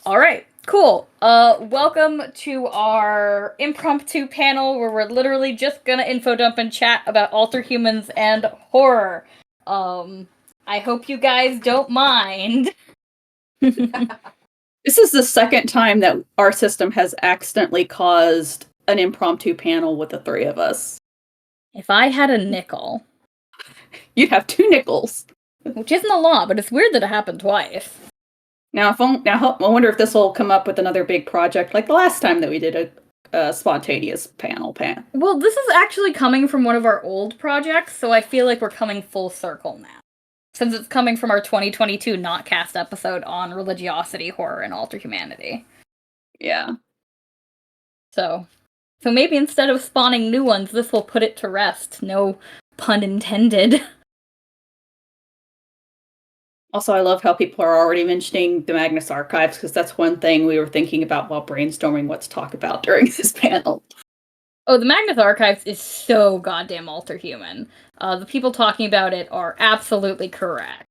All right, cool. Welcome to our impromptu panel where we're literally just gonna info dump and chat about Alterhumans and horror. I hope you guys don't mind. This is the second time that our system has accidentally caused an impromptu panel with the three of us. If I had a nickel. You'd have 2 nickels. Which isn't a lot, but it's weird that it happened twice. Now, I wonder if this will come up with another big project like the last time that we did a spontaneous panel. Well, this is actually coming from one of our old projects, so I feel like we're coming full circle now. Since it's coming from our 2022 Notcast episode on religiosity, horror, and alterhumanity. Yeah. So maybe instead of spawning new ones, this will put it to rest. No pun intended. Also, I love how people are already mentioning the Magnus Archives, because that's one thing we were thinking about while brainstorming what to talk about during this panel. Oh, the Magnus Archives is so goddamn alterhuman. The people talking about it are absolutely correct.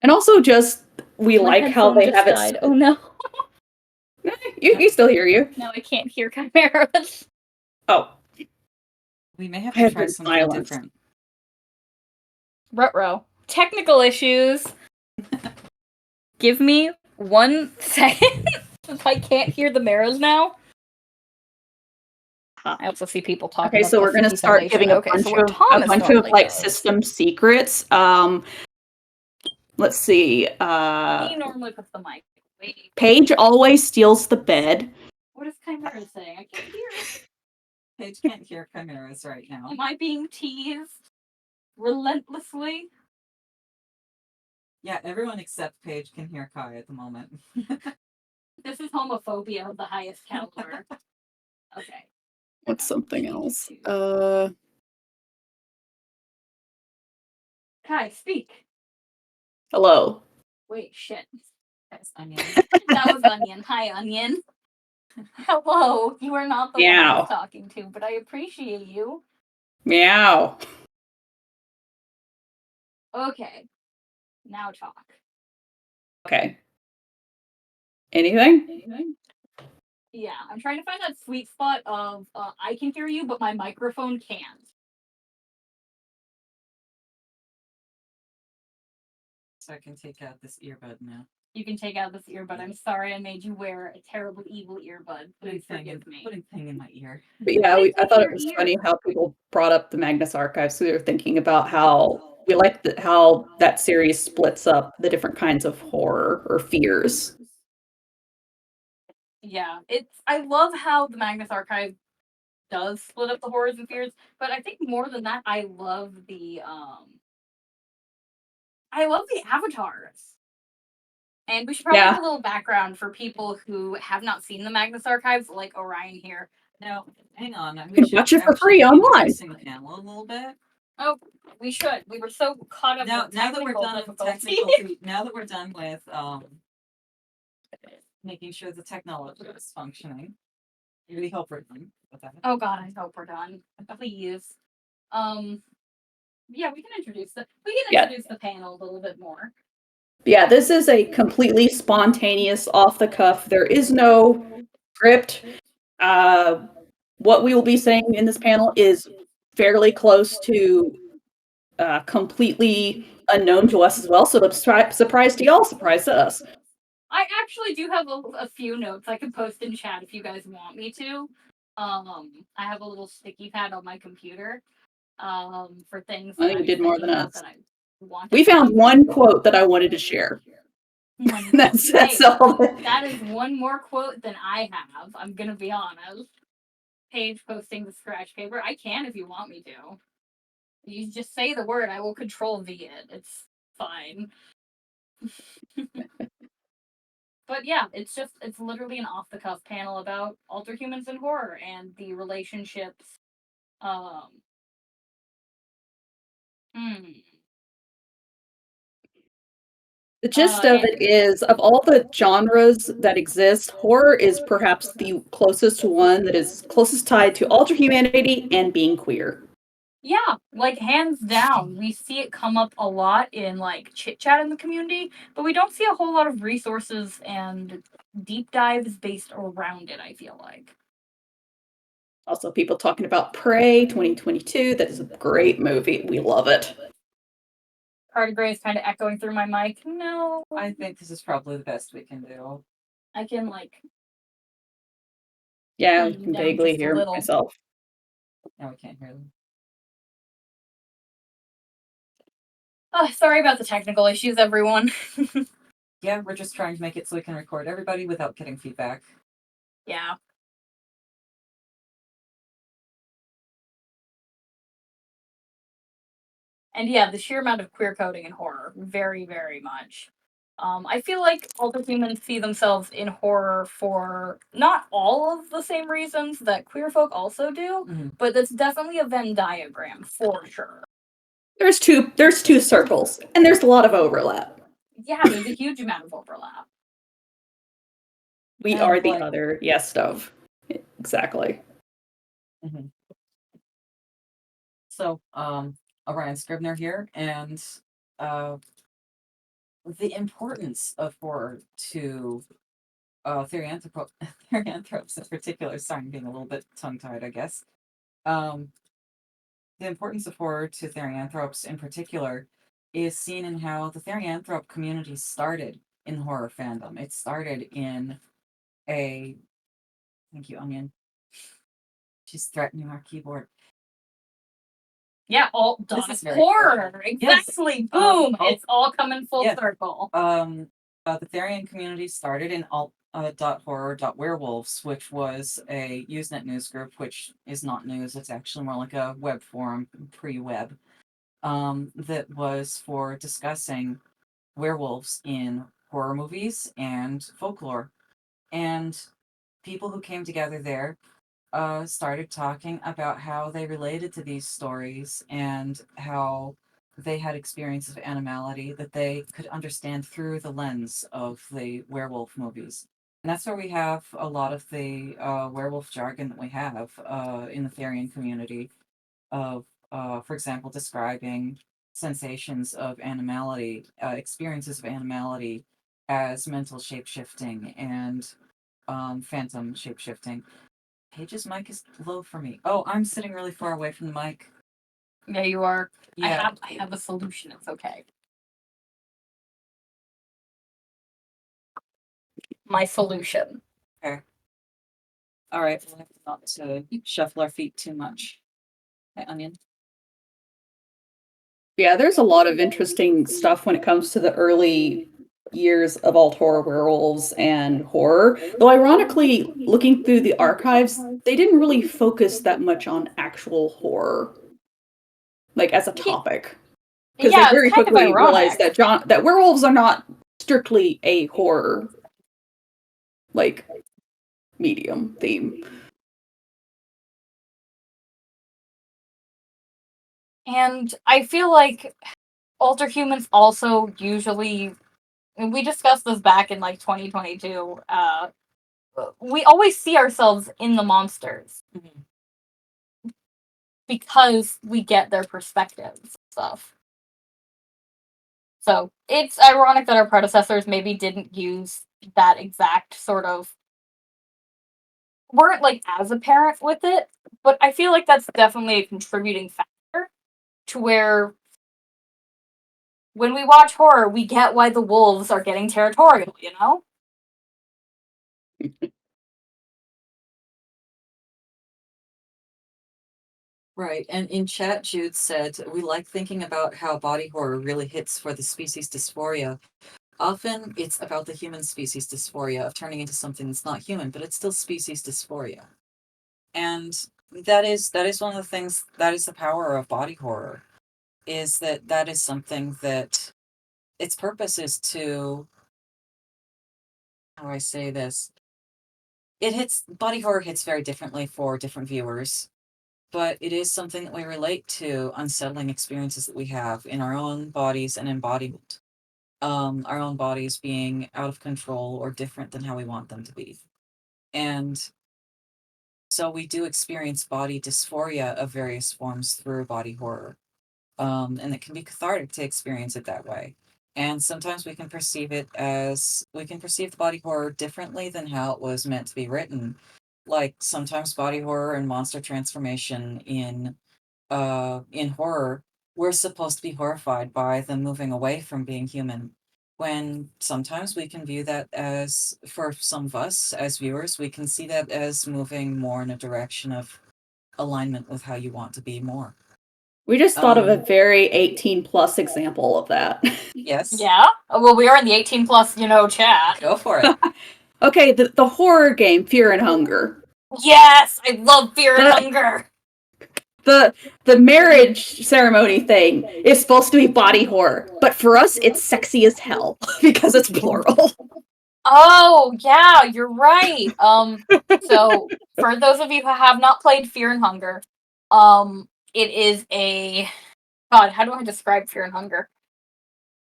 And also just, we like how they have it... Oh no. You still hear you. No, I can't hear chimeras. Oh. We may have to try something different. Ruh-roh. Technical issues. Give me 1 second. If I can't hear the Maras now. I also see people talking. Okay, so we're going to start giving a bunch of like system secrets. Let's see. He normally puts the mic. Wait. Paige always steals the bed. What is Chimera saying? I can't hear. Paige can't hear chimeras right now. Am I being teased relentlessly? Yeah, everyone except Paige can hear Kai at the moment. This is homophobia of the highest caliber. Okay. What's something else? Kai, speak. Hello. Wait, shit. That's Onion. That was Onion. Hi, Onion. Hello. You are not the one I was talking to, but I appreciate you. Meow. Okay. Now talk. Okay. Anything? Yeah, I'm trying to find that sweet spot of I can hear you, but my microphone can't. So I can take out this earbud now. You can take out this earbud. I'm sorry I made you wear a terrible, evil earbud. Please forgive me. Putting thing in my ear. But yeah, I thought it was funny how people brought up the Magnus Archives. So we were thinking about how we like how that series splits up the different kinds of horror or fears. Yeah, I love how the Magnus Archive does split up the horrors and fears, but I think more than that, I love the avatars. And we should probably have a little background for people who have not seen the Magnus Archives, like Orion here. Now, hang on. We should watch it for free online. The panel a little bit. Oh, we should. We were so caught up. Now that we're done with now that we're done with making sure the technology is functioning, we hope we're done with that. Oh God, I hope we're done. Please. Yeah, we can introduce the panel a little bit more. Yeah, this is a completely spontaneous, off the cuff. There is no script. What we will be saying in this panel is fairly close to completely unknown to us as well. So surprise to y'all, surprise to us. I actually do have a few notes I can post in chat if you guys want me to. I have a little sticky pad on my computer for things. I think you did more than us. We found one quote that I wanted to share. That's all. That is one more quote than I have. I'm gonna be honest. Paige posting the scratch paper. I can if you want me to. You just say the word. I will control V it. It's fine. But yeah, it's literally an off the cuff panel about alterhumans and horror and the relationships. The gist of it is, of all the genres that exist, horror is perhaps the closest to one that is closest tied to alterhumanity and being queer. Yeah, like hands down. We see it come up a lot in like chit chat in the community, but we don't see a whole lot of resources and deep dives based around it, I feel like. Also, people talking about Prey 2022. That is a great movie. We love it. Cardigan is kind of echoing through my mic. No, I think this is probably the best we can do. I can like. Yeah, I Down can vaguely just a hear little. myself. Now we can't hear them. Oh, sorry about the technical issues, everyone. Yeah, we're just trying to make it so we can record everybody without getting feedback. Yeah. And yeah, the sheer amount of queer coding in horror, very, very much. I feel like Alterhumans see themselves in horror for not all of the same reasons that queer folk also do, but that's definitely a Venn diagram for sure. There's two circles, and there's a lot of overlap. Yeah, there's a huge amount of overlap. We And are the like- other, yes, Dove. Exactly. So, Orion Scribner here, and the importance of horror to therianthropes in particular. Sorry, I'm being a little bit tongue-tied, I guess. The importance of horror to therianthropes in particular is seen in how the therianthrope community started in horror fandom. It started in a... Thank you, Onion. She's threatening our keyboard. Yeah, all This done. is very Horror. Exactly. Yes. Boom. It's all coming full yeah. circle. The Therian community started in .horror.werewolves, which was a Usenet news group, which is not news. It's actually more like a web forum, pre-web, that was for discussing werewolves in horror movies and folklore. And people who came together there started talking about how they related to these stories and how they had experience of animality that they could understand through the lens of the werewolf movies. And that's where we have a lot of the werewolf jargon that we have in the Therian community of, for example, describing sensations of animality, experiences of animality as mental shapeshifting and phantom shapeshifting. Page's mic is low for me. Oh, I'm sitting really far away from the mic. Yeah, you are. Yeah. I have a solution. It's okay. My solution. Okay. All right. We'll have not to shuffle our feet too much. Hey, Onion. Yeah, there's a lot of interesting stuff when it comes to the early years of alt horror werewolves and horror. Though ironically, looking through the archives, they didn't really focus that much on actual horror, like as a topic. Because Yeah, they very it's kind of quickly realized ironic. that werewolves are not strictly a horror like medium theme. And I feel like Alterhumans also usually, and we discussed this back in like 2022, we always see ourselves in the monsters because we get their perspectives and stuff. So it's ironic that our predecessors maybe didn't use that exact sort of, weren't like as apparent with it, but I feel like that's definitely a contributing factor to where when we watch horror, we get why the wolves are getting territorial, you know? Right. And in chat, Jude said, we like thinking about how body horror really hits for the species dysphoria. Often it's about the human species dysphoria of turning into something that's not human, but it's still species dysphoria. And that is one of the things, that is the power of body horror, is that is something that its purpose is to, how do I say this? Body horror hits very differently for different viewers, but it is something that we relate to unsettling experiences that we have in our own bodies and embodiment. Our own bodies being out of control or different than how we want them to be. And So we do experience body dysphoria of various forms through body horror. And it can be cathartic to experience it that way. And sometimes we can perceive the body horror differently than how it was meant to be written. Like sometimes body horror and monster transformation in horror, we're supposed to be horrified by them moving away from being human. When sometimes we can view that as, for some of us as viewers, we can see that as moving more in a direction of alignment with how you want to be more. We just thought of a very 18 plus example of that. Yes. Yeah? Well, we are in the 18 plus, chat. Go for it. Okay, the horror game Fear and Hunger. Yes! I love Fear and Hunger! The marriage ceremony thing is supposed to be body horror, but for us it's sexy as hell because it's plural. Oh, yeah, you're right. So for those of you who have not played Fear and Hunger, it is a God, how do I describe Fear and Hunger?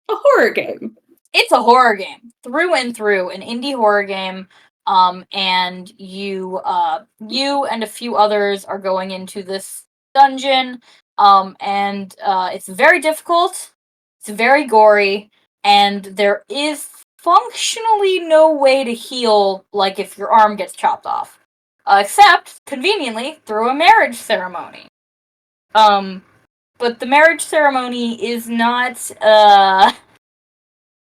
A horror game. It's a horror game through and through, an indie horror game. And you and a few others are going into this dungeon. And it's very difficult. It's very gory, and there is functionally no way to heal, like if your arm gets chopped off, except conveniently through a marriage ceremony. But the marriage ceremony is not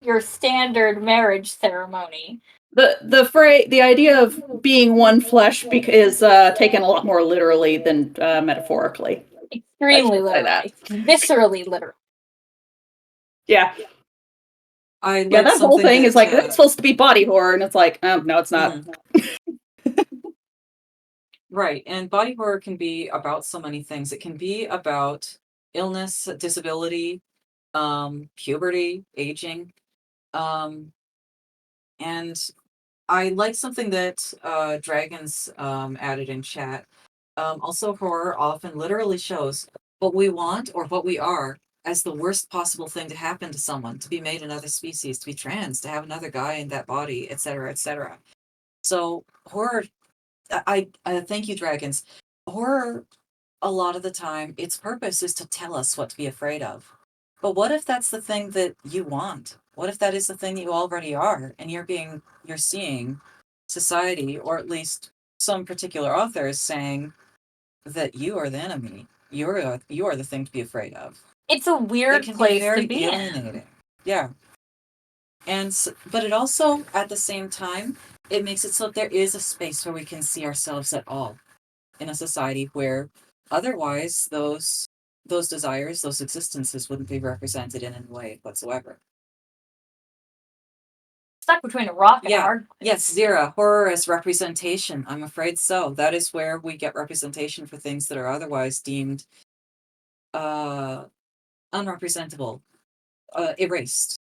your standard marriage ceremony. The idea of being one flesh is taken a lot more literally than metaphorically. Extremely literally. Viscerally literal. Yeah. That whole thing is like, it's supposed to be body horror, and it's like, no, it's not. Right, and body horror can be about so many things. It can be about illness, disability, puberty, aging. And I like something that Dragons added in chat. Also, horror often literally shows what we want or what we are as the worst possible thing to happen to someone, to be made another species, to be trans, to have another guy in that body, etc., etc. So horror, I thank you, Dragons. Horror, a lot of the time, its purpose is to tell us what to be afraid of. But what if that's the thing that you want? What if that is the thing you already are, and you're seeing society, or at least some particular authors, saying that you are the enemy. You are the thing to be afraid of. It's a weird place to be alienating. Yeah. But it also, at the same time, it makes it so that there is a space where we can see ourselves at all in a society where otherwise those desires, those existences wouldn't be represented in any way whatsoever. Stuck between a rock and a hard place. Yes, Zira, horror as representation. I'm afraid so. That is where we get representation for things that are otherwise deemed unrepresentable, erased.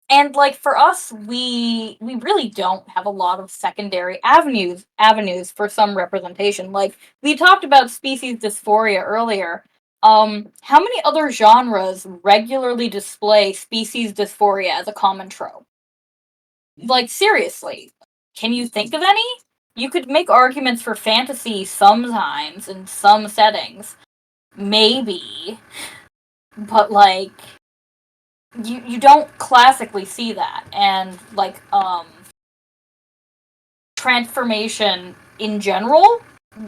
And like for us, we really don't have a lot of secondary avenues for some representation. Like we talked about species dysphoria earlier. How many other genres regularly display species dysphoria as a common trope? Like seriously, can you think of any? You could make arguments for fantasy sometimes in some settings, maybe, but like you don't classically see that. And like transformation in general,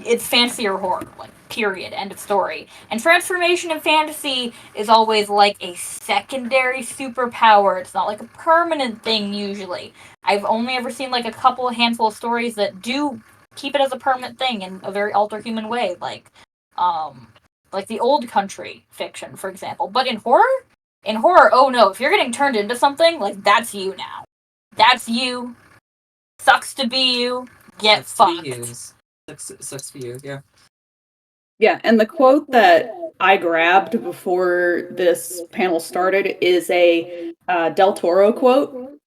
it's fantasy or horror, like period, end of story. And transformation in fantasy is always like a secondary superpower. It's not like a permanent thing usually. I've only ever seen like a handful of stories that do keep it as a permanent thing in a very Alterhuman way, like the Old Country fiction, for example. But in horror, oh no, if you're getting turned into something, like that's you now. That's you. Sucks to be you. Get fucked. Sucks for you, yeah. Yeah, and the quote that I grabbed before this panel started is a Del Toro quote.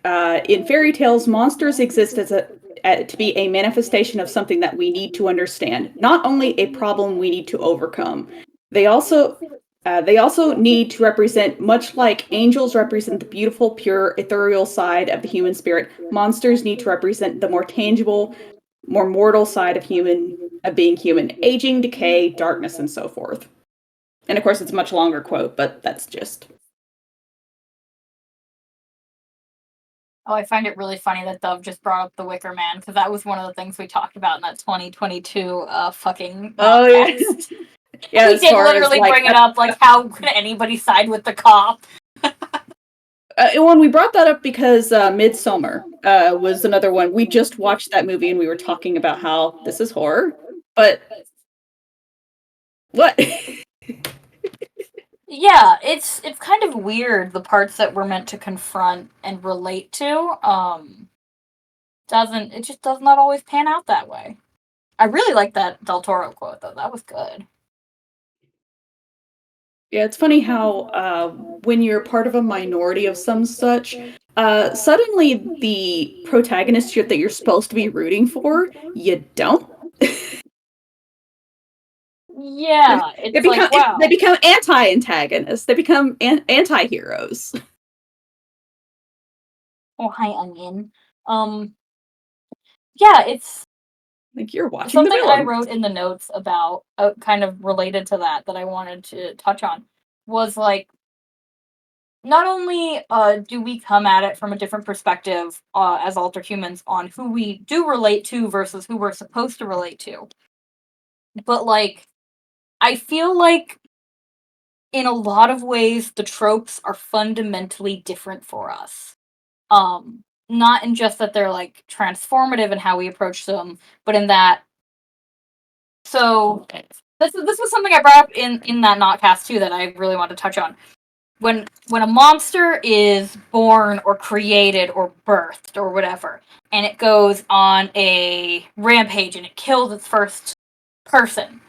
In fairy tales, monsters exist to be a manifestation of something that we need to understand, not only a problem we need to overcome. They also need to represent, much like angels represent the beautiful, pure, ethereal side of the human spirit, monsters need to represent the more tangible, more mortal side of being human, aging, decay, darkness, and so forth. And of course, it's a much longer quote, but that's just. Oh, I find it really funny that Dove just brought up The Wicker Man, because that was one of the things we talked about in that 2022 fucking podcast. Yeah, we did literally bring it up, like, how could anybody side with the cop? When we brought that up because Midsommar was another one. We just watched that movie and we were talking about how this is horror, but what? Yeah, it's kind of weird, the parts that we're meant to confront and relate to. It just does not always pan out that way. I really like that Del Toro quote, though. That was good. Yeah, it's funny how when you're part of a minority of some such, suddenly the protagonist that you're supposed to be rooting for, you don't. Yeah, it's like, wow. They become anti-antagonists. They become anti-heroes. Oh, hi, Onion. Yeah, it's like you're watching something the villain. I wrote in the notes about, kind of related to that I wanted to touch on, was like, not only do we come at it from a different perspective as Alterhumans on who we do relate to versus who we're supposed to relate to, but like, I feel like in a lot of ways the tropes are fundamentally different for us. Not in just that they're like transformative in how we approach them, but in that. So this was something I brought up in that Notcast too that I really want to touch on. When a monster is born or created or birthed or whatever, and it goes on a rampage and it kills its first person,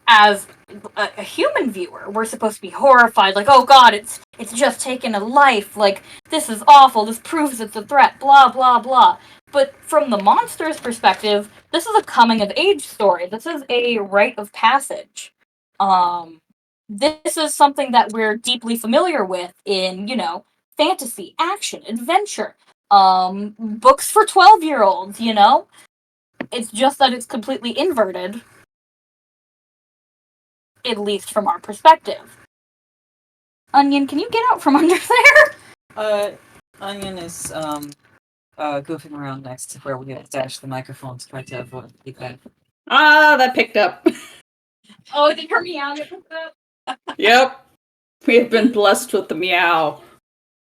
as a human viewer, we're supposed to be horrified, like, oh god, it's just taken a life, like, this is awful, this proves it's a threat, blah, blah, blah. But from the monster's perspective, this is a coming-of-age story. This is a rite of passage. This is something that we're deeply familiar with in, fantasy, action, adventure, books for 12-year-olds, It's just that it's completely inverted, at least from our perspective. Onion, can you get out from under there? Onion is goofing around next to where we attached the microphone to try to avoid feedback. That picked up. Oh, did her meow get picked up? Yep. We have been blessed with the meow.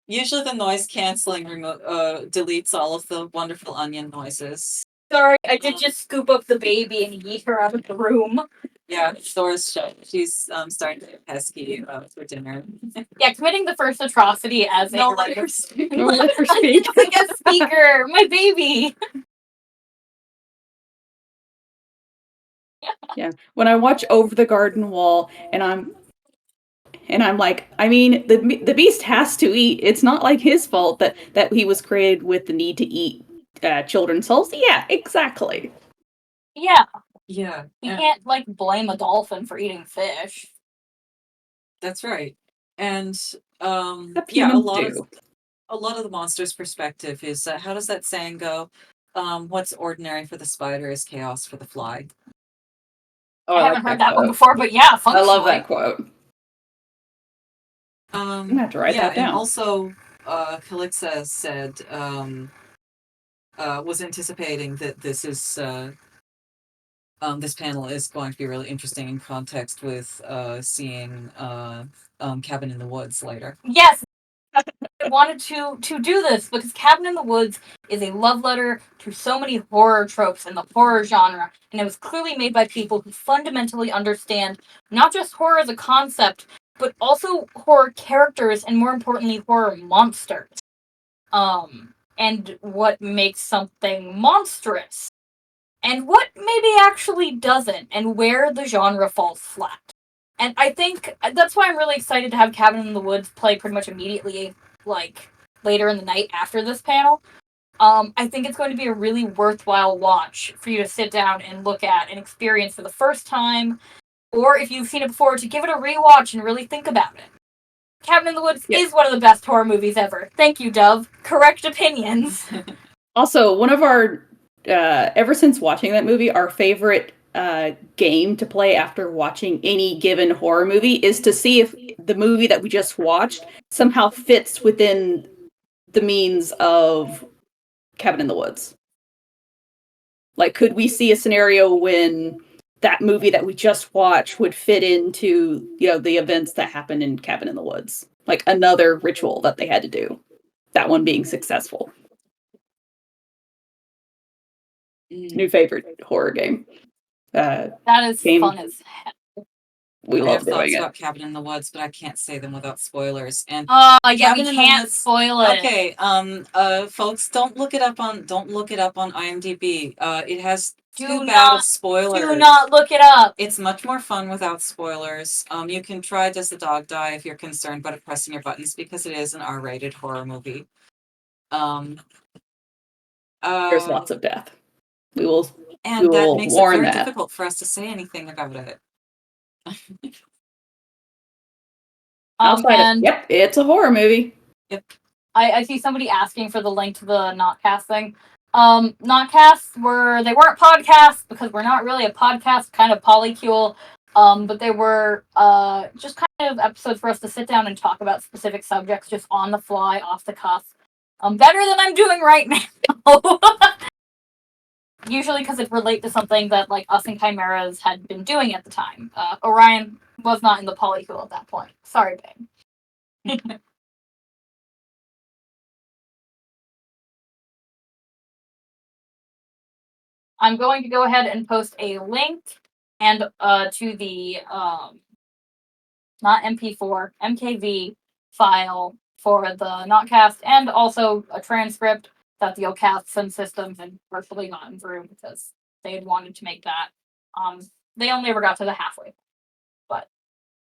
Usually the noise canceling deletes all of the wonderful onion noises. Sorry, I did just scoop up the baby and yeet her out of the room. Yeah, Dora's shut. She's starting to get pesky for dinner. Yeah, committing the first atrocity as No, a let her speak. No, let her speak. like a speaker, my baby. Yeah, when I watch Over the Garden Wall, and I'm like, I mean, the beast has to eat. It's not like his fault that he was created with the need to eat children's souls. Yeah, exactly. Yeah. Yeah. You can't, blame a dolphin for eating fish. That's right. And, Yeah, a lot of the monster's perspective is, how does that saying go? What's ordinary for the spider is chaos for the fly. Oh, I haven't heard that one before, but yeah, functionally. I love that quote. I'm gonna have to write that down. And also, Calixa said, was anticipating that this is, this panel is going to be really interesting in context with seeing Cabin in the Woods later. Yes, I wanted to do this because Cabin in the Woods is a love letter to so many horror tropes in the horror genre, and it was clearly made by people who fundamentally understand not just horror as a concept, but also horror characters and, more importantly, horror monsters. And what makes something monstrous, and what maybe actually doesn't, and where the genre falls flat. And I think that's why I'm really excited to have Cabin in the Woods play pretty much immediately, later in the night after this panel. I think it's going to be a really worthwhile watch for you to sit down and look at and experience for the first time, or if you've seen it before, to give it a rewatch and really think about it. Cabin in the Woods is one of the best horror movies ever. Thank you, Dove. Correct opinions. Also, one of our ever since watching that movie, our favorite game to play after watching any given horror movie is to see if the movie that we just watched somehow fits within the means of Cabin in the Woods. Like, could we see a scenario when that movie that we just watched would fit into, the events that happened in Cabin in the Woods? Like another ritual that they had to do. That one being successful. New favorite horror game. That is game. fun as heck. We I love have thoughts doing it. about Cabin in the Woods, but I can't say them without spoilers. And Yeah, we Cabin in the can't Woods- spoil it. Okay, folks, don't look it up on IMDb. It has too bad of spoilers. Do not look it up. It's much more fun without spoilers. You can try Does the Dog Die if you're concerned about it pressing your buttons, because it is an R-rated horror movie. There's lots of death. We will that makes it warn very that. difficult for us to say anything about it. Yep, it's a horror movie. Yep. I see somebody asking for the link to the Notcast thing. Notcasts they weren't podcasts because we're not really a podcast, kind of polycule. But they were just kind of episodes for us to sit down and talk about specific subjects just on the fly, off the cuff. Better than I'm doing right now. Usually because it relate to something that like us and Chimeras had been doing at the time. Orion was not in the polycule at that point. Sorry, babe. I'm going to go ahead and post a link and to the not MP4, MKV file for the Notcast, and also a transcript that the Ocaston system had partially gotten through because they had wanted to make that. They only ever got to the halfway. But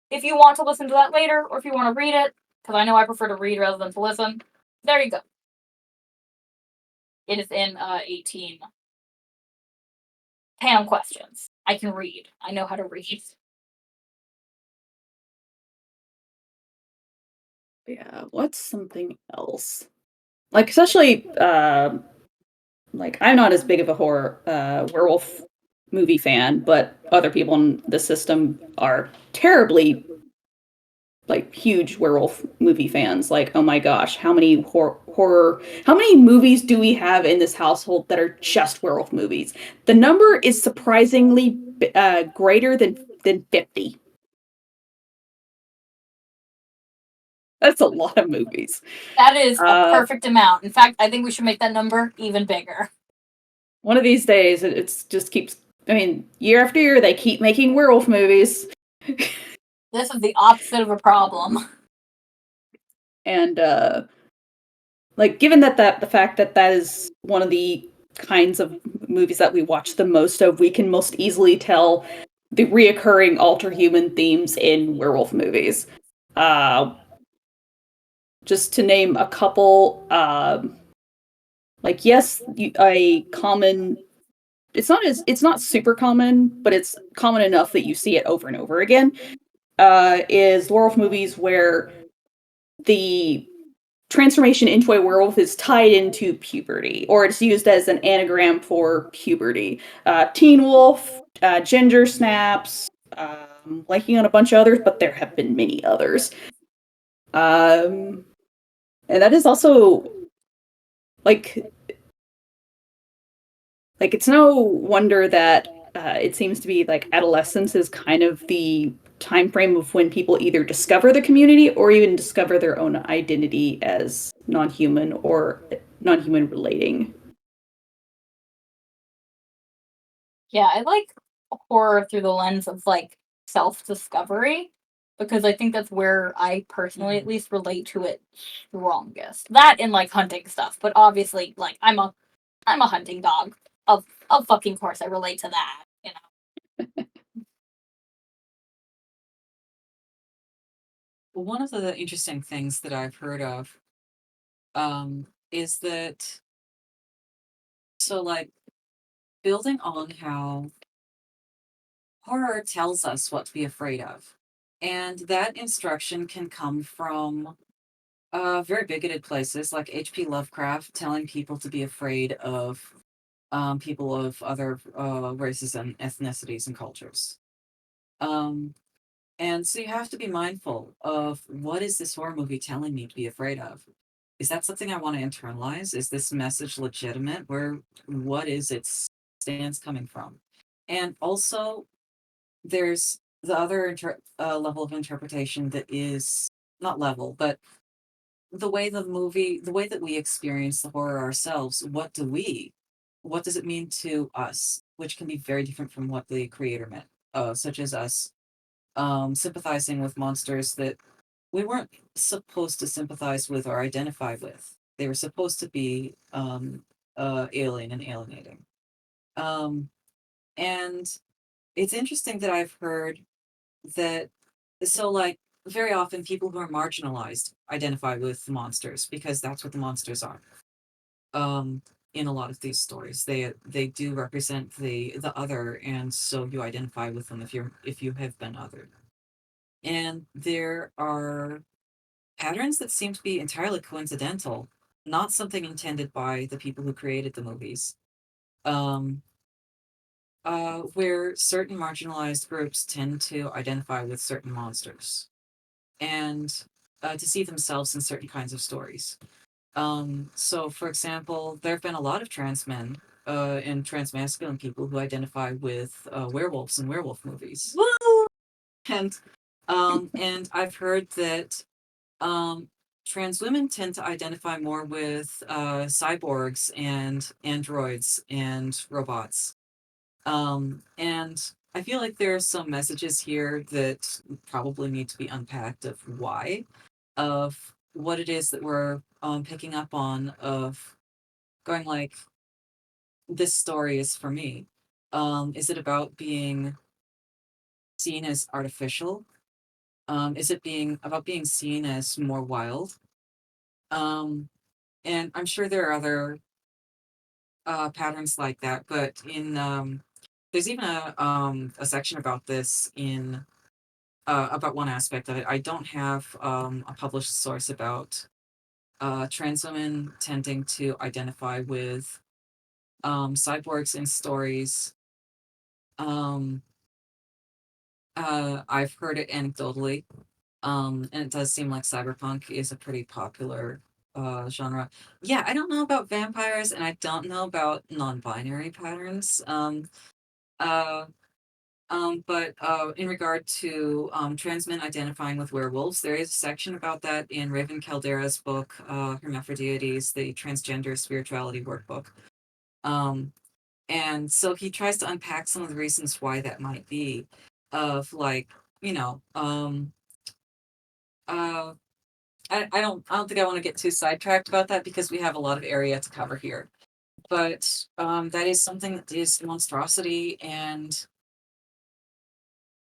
if you want to listen to that later, or if you want to read it, because I know I prefer to read rather than to listen, there you go. It is in 18 panel questions. I can read. I know how to read. Yeah, what's something else? Like, especially, like, I'm not as big of a horror werewolf movie fan, but other people in the system are terribly, like, huge werewolf movie fans. Like, oh my gosh, how many how many movies do we have in this household that are just werewolf movies? The number is surprisingly greater than 50. That's a lot of movies. That is a perfect amount. In fact, I think we should make that number even bigger. One of these days, it just keeps. I mean, year after year, they keep making werewolf movies. This is the opposite of a problem. And like, given that the fact that is one of the kinds of movies that we watch the most of, we can most easily tell the reoccurring alterhuman themes in werewolf movies. Just to name a couple, like, yes, a common. It's not super common, but it's common enough that you see it over and over again. Is werewolf movies where the transformation into a werewolf is tied into puberty, or it's used as an anagram for puberty. Teen Wolf, Ginger Snaps, liking on a bunch of others, but there have been many others. And that is also like it's no wonder that it seems to be like adolescence is kind of the time frame of when people either discover the community or even discover their own identity as non-human or non-human relating. Yeah, I like horror through the lens of like self-discovery, because I think that's where I personally at least relate to it strongest. That and like hunting stuff, but obviously like I'm a hunting dog. Of fucking course I relate to that, you know. Well, one of the interesting things that I've heard of is that, so like, building on how horror tells us what to be afraid of, and that instruction can come from very bigoted places like H.P. Lovecraft telling people to be afraid of people of other races and ethnicities and cultures. And so you have to be mindful of, what is this horror movie telling me to be afraid of? Is that something I want to internalize? Is this message legitimate? What is its stance coming from? And also, there's the other level of interpretation that is not level, but the way that we experience the horror ourselves. What does it mean to us? Which can be very different from what the creator meant, such as us sympathizing with monsters that we weren't supposed to sympathize with or identify with. They were supposed to be alien and alienating. And it's interesting that I've heard that, so like, very often people who are marginalized identify with the monsters because that's what the monsters are. In a lot of these stories, they do represent the other, and so you identify with them if you have been othered. And there are patterns that seem to be entirely coincidental, not something intended by the people who created the movies. Where certain marginalized groups tend to identify with certain monsters and to see themselves in certain kinds of stories. So, for example, there have been a lot of trans men and transmasculine people who identify with werewolves in werewolf movies. Woo! And I've heard that trans women tend to identify more with cyborgs and androids and robots. And I feel like there are some messages here that probably need to be unpacked of why, of what it is that we're picking up on, of going like, this story is for me. Is it about being seen as artificial? Is it about being seen as more wild? And I'm sure there are other patterns like that, but there's even a section about this in about one aspect of it. I don't have a published source about trans women tending to identify with cyborgs in stories. I've heard it anecdotally, and it does seem like cyberpunk is a pretty popular genre. Yeah, I don't know about vampires, and I don't know about non-binary patterns. Uh, but in regard to trans men identifying with werewolves, there is a section about that in Raven Caldera's book, Hermaphrodites, the Transgender Spirituality Workbook. And so he tries to unpack some of the reasons why that might be, of like, I don't think I want to get too sidetracked about that because we have a lot of area to cover here. But that is something that is monstrosity and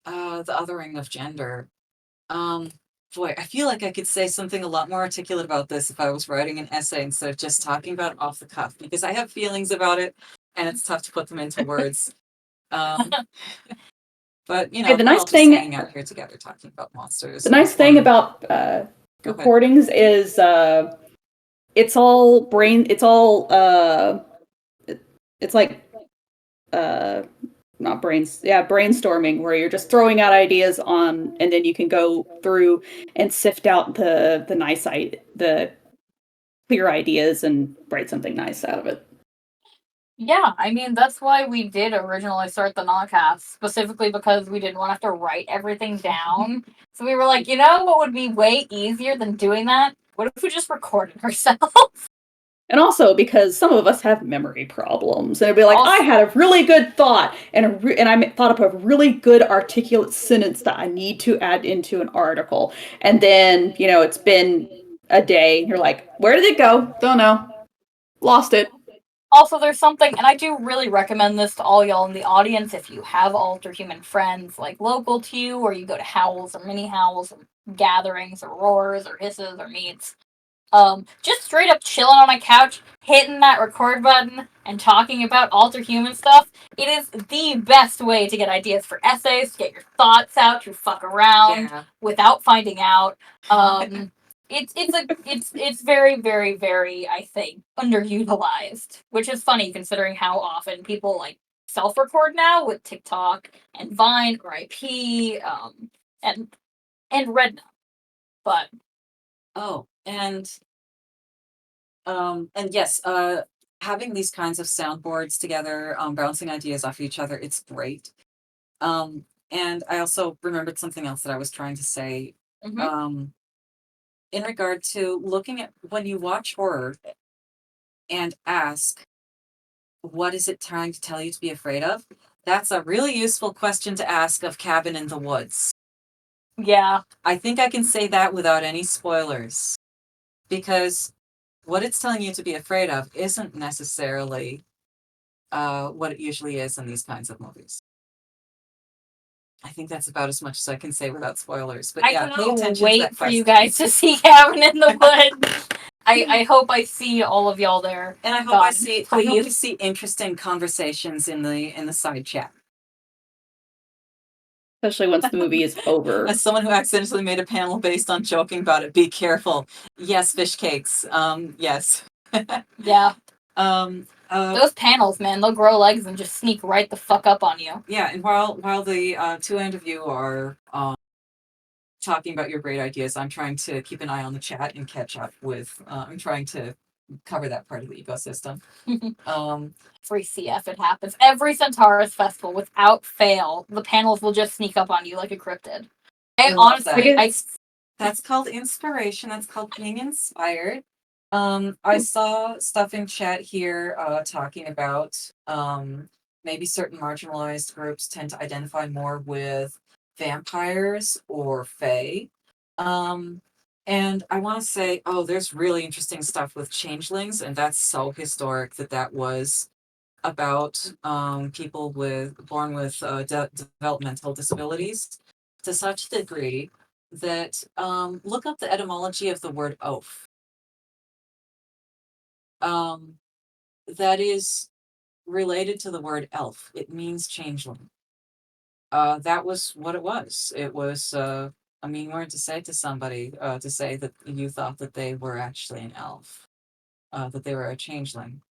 the othering of gender. Boy, I feel like I could say something a lot more articulate about this if I was writing an essay instead of just talking about it off the cuff, because I have feelings about it and it's tough to put them into words. But the we're nice all just thing, hanging out here together talking about monsters. the nice thing about recordings is it's all brain. It's all it's like not brains. Yeah, brainstorming, where you're just throwing out ideas on, and then you can go through and sift out the clear ideas and write something nice out of it. Yeah, I mean, that's why we did originally start the Nodcast, specifically because we didn't want to have to write everything down. So we were like, what would be way easier than doing that? What if we just recorded ourselves? And also because some of us have memory problems, and it'd be like, Also- I had a really good thought, and I thought up a really good articulate sentence that I need to add into an article, and then it's been a day, and you're like, where did it go? Don't know, lost it. Also, there's something, and I do really recommend this to all y'all in the audience if you have Alterhuman friends, like local to you, or you go to howls or mini howls, or gatherings, or roars, or hisses, or meets. Just straight up chilling on a couch, hitting that record button, and talking about Alterhuman stuff. It is the best way to get ideas for essays, to get your thoughts out, to fuck around without finding out. It's very, very, very, I think, underutilized, which is funny considering how often people like self-record now with TikTok and Vine or IP, and Redna. But and yes, having these kinds of soundboards together, bouncing ideas off each other, it's great. And I also remembered something else that I was trying to say. Mhm. In regard to looking at when you watch horror and ask, what is it trying to tell you to be afraid of? That's a really useful question to ask of Cabin in the Woods. Yeah. I think I can say that without any spoilers. Because what it's telling you to be afraid of isn't necessarily what it usually is in these kinds of movies. I think that's about as much as I can say without spoilers. But I yeah, pay cannot attention to wait that for you question. guys to see Cabin in the Woods. I hope I see all of y'all there. And I hope I hope we see interesting conversations in the side chat. Especially once the movie is over. As someone who accidentally made a panel based on joking about it, be careful. Yes, fish cakes. Yes. Yeah. Those Those panels, man, they'll grow legs and just sneak right the fuck up on you. Yeah, and while the two end of you are talking about your great ideas, I'm trying to keep an eye on the chat and catch up with. I'm trying to cover that part of the ecosystem. Every CF it happens. Every Centaurus festival, without fail, the panels will just sneak up on you like a cryptid. I honestly, that's called inspiration. That's called being inspired. I saw stuff in chat here talking about maybe certain marginalized groups tend to identify more with vampires or fae. And I want to say, there's really interesting stuff with changelings, and that's so historic that was about people born with developmental disabilities to such a degree that look up the etymology of the word oaf. That is related to the word elf. It means changeling. That was what it was. It was a mean word to say to somebody, to say that you thought that they were actually an elf, that they were a changeling.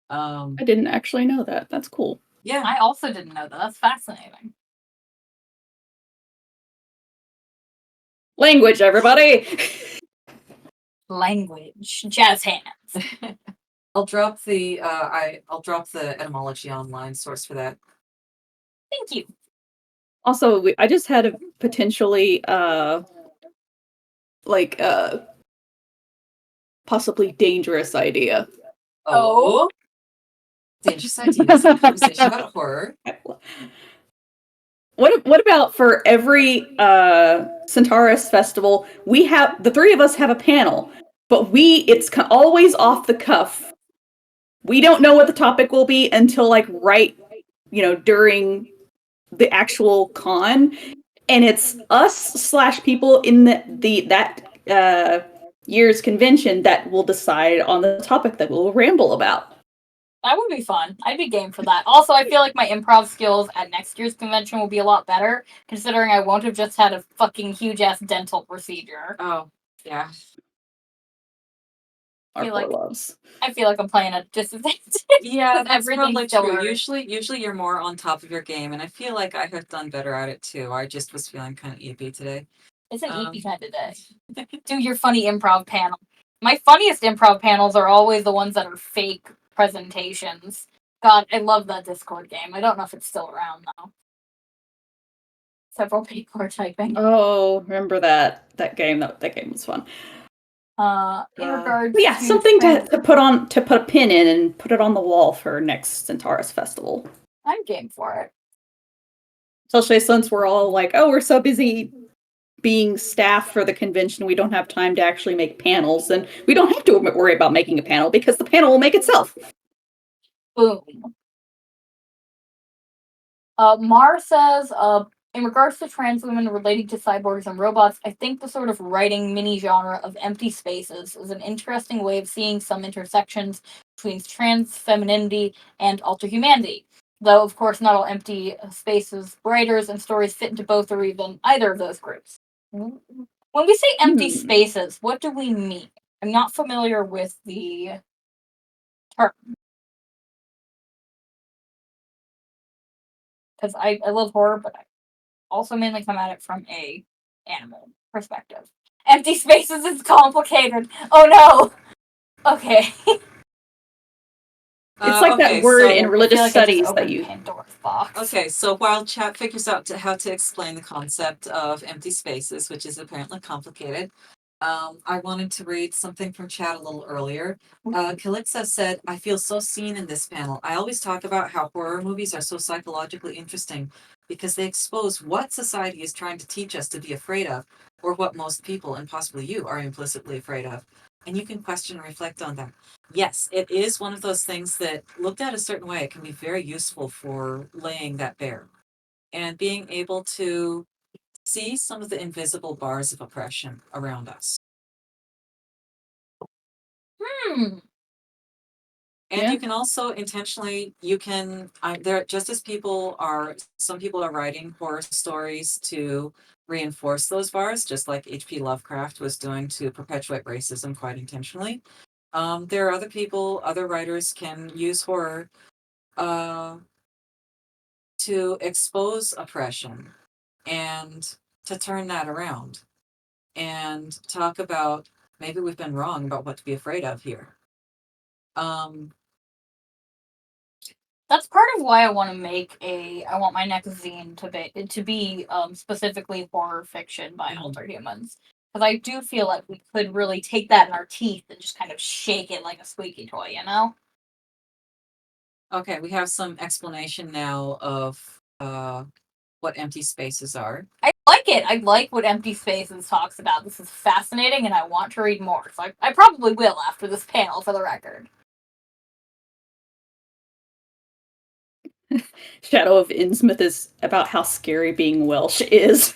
I didn't actually know that. That's cool. Yeah. I also didn't know that. That's fascinating. Language, everybody! Language. Jazz hands. I'll drop the I'll drop the etymology online source for that. Thank you. Also, I just had a potentially possibly dangerous idea. Oh. Dangerous ideas in conversation about horror. What about for every Centaurus festival, we have the three of us have a panel, but it's always off the cuff. We don't know what the topic will be until like during the actual con, and it's us / people in that year's convention that will decide on the topic that we'll ramble about. That would be fun. I'd be game for that. Also, I feel like my improv skills at next year's convention will be a lot better, considering I won't have just had a fucking huge-ass dental procedure. Oh, yeah. I feel like I'm playing a disadvantage. Yeah, that's probably true. Hurts. Usually you're more on top of your game, and I feel like I have done better at it too. I just was feeling kind of eepy today. It's an eepy kind of day. Do your funny improv panel. My funniest improv panels are always the ones that are fake presentations. God, I love that Discord game. I don't know if it's still around though. Several people are typing. Oh, remember that game? That game was fun. In regards, something to put a pin in and put it on the wall for next Centaurus festival. I'm game for it. Especially since we're all like, we're so busy being staff for the convention, we don't have time to actually make panels, and we don't have to worry about making a panel because the panel will make itself. Boom. Mar says, in regards to trans women relating to cyborgs and robots, I think the sort of writing mini-genre of empty spaces is an interesting way of seeing some intersections between trans femininity and alterhumanity. Though, of course, not all empty spaces, writers, and stories fit into both or even either of those groups. When we say empty Hmm. spaces, what do we mean? I'm not familiar with the term. Because I love horror, but I also mainly come at it from a animal perspective. Empty spaces is complicated. Oh no! Okay. It's like that word in so religious I feel like I just studies that opened you. Pandora's box. Okay, so while chat figures out how to explain the concept of empty spaces, which is apparently complicated, I wanted to read something from chat a little earlier. Calixa said, I feel so seen in this panel. I always talk about how horror movies are so psychologically interesting because they expose what society is trying to teach us to be afraid of, or what most people, and possibly you, are implicitly afraid of. And you can question and reflect on that. Yes, it is one of those things that, looked at a certain way, it can be very useful for laying that bare and being able to see some of the invisible bars of oppression around us. Hmm. And Yeah. you can also intentionally, there, just as some people are writing horror stories to reinforce those bars, just like H.P. Lovecraft was doing to perpetuate racism quite intentionally. There are other writers can use horror to expose oppression and to turn that around and talk about maybe we've been wrong about what to be afraid of here. That's part of why I want to I want my next zine to be specifically horror fiction by Alterhumans. Because I do feel like we could really take that in our teeth and just kind of shake it like a squeaky toy, you know? Okay, we have some explanation now of what empty spaces are. I like it. I like what Empty Spaces talks about. This is fascinating and I want to read more. So I probably will after this panel, for the record. Shadow of Innsmouth is about how scary being Welsh is.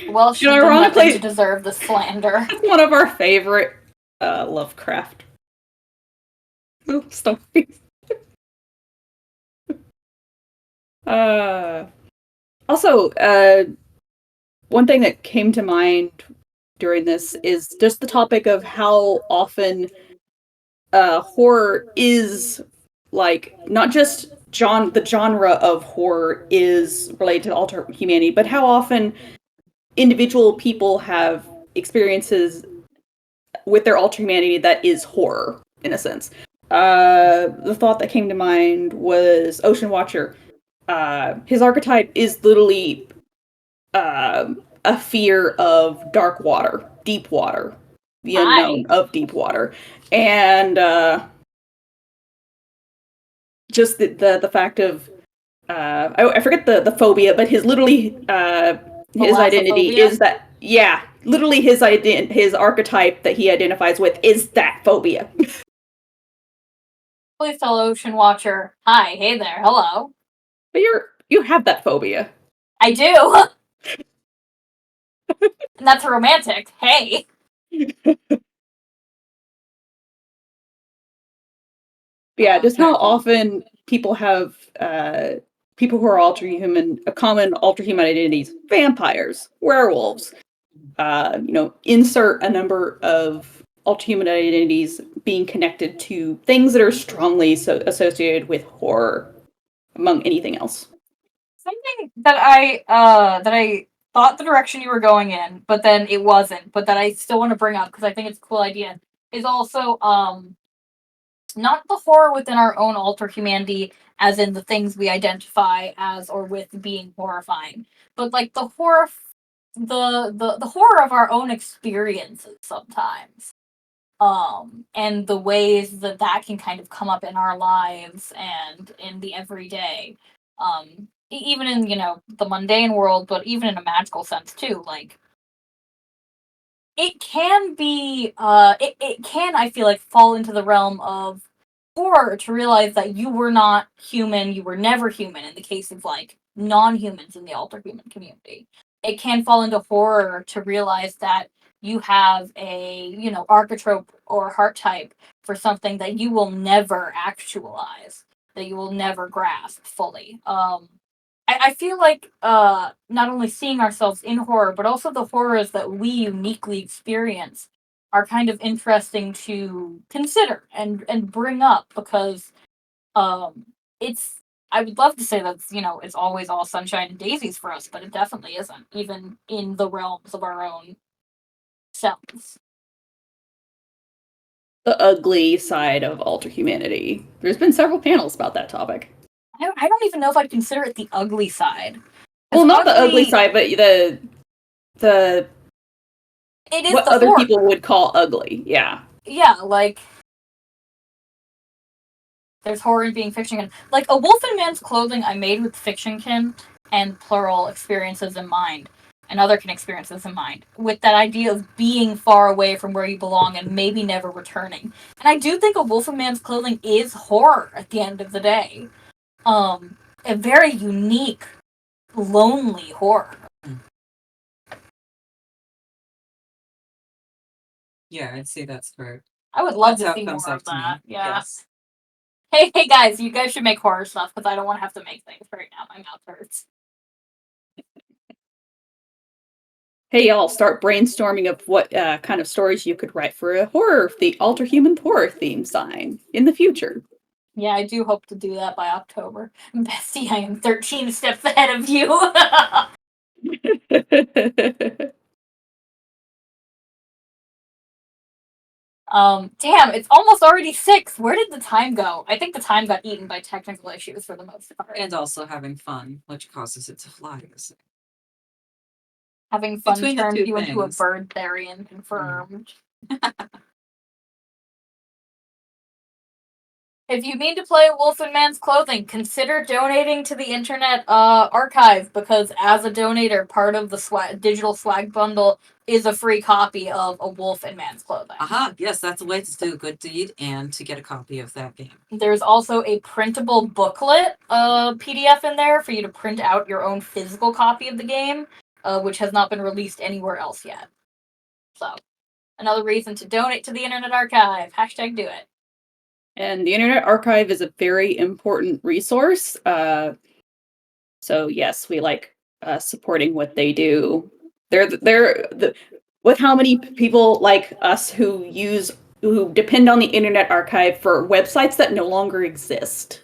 Well, she did nothing to deserve the slander. It's one of our favorite Lovecraft stories. Also, one thing that came to mind during this is just the topic of how often horror is like not just the genre of horror is related to Alterhumanity, but how often individual people have experiences with their Alterhumanity that is horror in a sense. The thought that came to mind was Ocean Watcher. His archetype is literally a fear of dark water, deep water, the unknown of deep water, and just the fact of I forget the phobia, but his identity is that literally his archetype that he identifies with is that phobia. Please tell Ocean Watcher, hi, hey there, hello. But you have that phobia. I do. And that's romantic. Hey. Yeah, just how often people have people who are alterhuman, a common alterhuman identities, vampires, werewolves, insert a number of alterhuman identities being connected to things that are strongly associated with horror among anything else. Something that I thought the direction you were going in, but then it wasn't, but that I still want to bring up because I think it's a cool idea, is also not the horror within our own alterhumanity, as in the things we identify as or with being horrifying, but like the horror the horror of our own experiences sometimes. And the ways that can kind of come up in our lives and in the everyday. Even in, the mundane world, but even in a magical sense too. Like, it can be, it can, I feel like, fall into the realm of horror to realize that you were not human, you were never human in the case of, like, non-humans in the alterhuman community. It can fall into horror to realize that you have a, archetype or heart type for something that you will never actualize, that you will never grasp fully. I feel like not only seeing ourselves in horror, but also the horrors that we uniquely experience are kind of interesting to consider and bring up because it's I would love to say that's it's always all sunshine and daisies for us, but it definitely isn't, even in the realms of our own selves. The ugly side of alterhumanity. There's been several panels about that topic. I don't even know if I'd consider it the ugly side. Well, not the ugly side, but the it is what the other horror. people would call ugly. Yeah. Yeah, like there's horror in being fiction. Like a wolf in man's clothing I made with fictionkin and plural experiences in mind. And otherkin experiences in mind. With that idea of being far away from where you belong and maybe never returning. And I do think a wolf in man's clothing is horror at the end of the day. A very unique, lonely horror. Yeah, I'd say that's correct. I would love That's to see more of that. Me. Yeah. Yes. Hey guys, you guys should make horror stuff because I don't want to have to make things right now. My mouth hurts. Hey, y'all, start brainstorming of what kind of stories you could write for the Alterhuman horror theme sign in the future. Yeah, I do hope to do that by October. Bestie, I am 13 steps ahead of you. Damn, it's almost already 6. Where did the time go? I think the time got eaten by technical issues for the most part. And also having fun, which causes it to fly. Having fun Between turned the two you into a things. bird therian, confirmed. If you mean to play Wolf in Man's Clothing, consider donating to the Internet Archive, because as a donator, part of the digital swag bundle is a free copy of A Wolf in Man's Clothing. Aha, yes, that's a way to do a good deed and to get a copy of that game. There's also a printable booklet PDF in there for you to print out your own physical copy of the game, which has not been released anywhere else yet. So, another reason to donate to the Internet Archive. # do it. And the Internet Archive is a very important resource. So yes, we like supporting what they do. With how many people like us who depend on the Internet Archive for websites that no longer exist.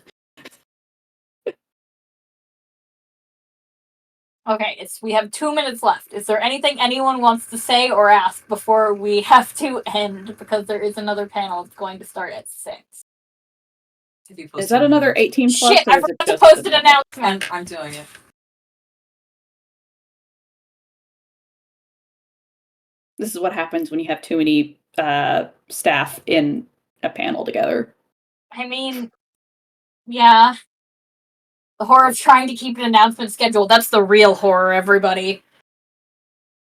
Okay, we have 2 minutes left. Is there anything anyone wants to say or ask before we have to end? Because there is another panel that's going to start at 6. Is that another 18 plus? Shit, I forgot to post an announcement. I'm doing it. This is what happens when you have too many staff in a panel together. I mean, yeah. The horror of trying to keep an announcement schedule. That's the real horror, everybody.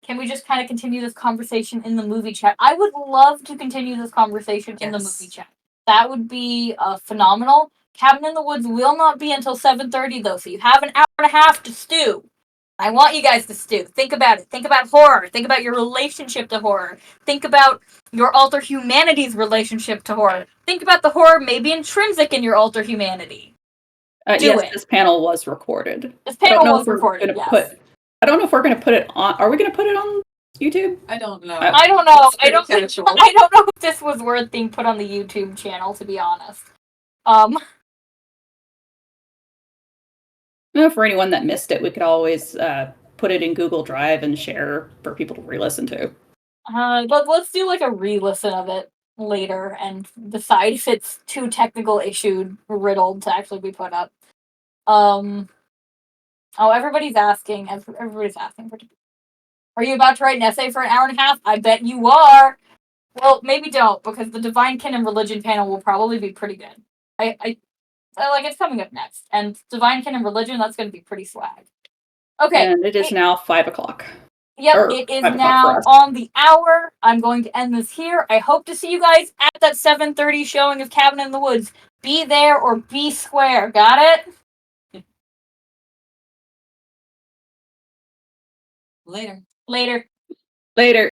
Can we just kind of continue this conversation in the movie chat? I would love to continue this conversation in the movie chat. That would be phenomenal. Cabin in the Woods will not be until 7:30 though, so you have an hour and a half to stew. I want you guys to stew. Think about it. Think about horror. Think about your relationship to horror. Think about your Alterhumanity's relationship to horror. Think about the horror maybe intrinsic in your Alterhumanity. This panel was recorded. This panel was recorded, yes. I don't know if we're going to put it on. Are we going to put it on YouTube? I don't know. I don't know. I don't know if this was worth being put on the YouTube channel, to be honest. For anyone that missed it, we could always put it in Google Drive and share for people to re-listen to. But let's do like a re-listen of it later and decide if it's too technical issued, riddled to actually be put up. Oh, everybody's asking. Everybody's asking for. Are you about to write an essay for an hour and a half? I bet you are. Well, maybe don't, because the Divine Kin and Religion panel will probably be pretty good. I like it's coming up next, and Divine Kin and Religion, that's going to be pretty swag. Okay, and it is now 5:00. Yep, it is now on the hour. I'm going to end this here. I hope to see you guys at that 7:30 showing of Cabin in the Woods. Be there or be square. Got it? Later. Later. Later.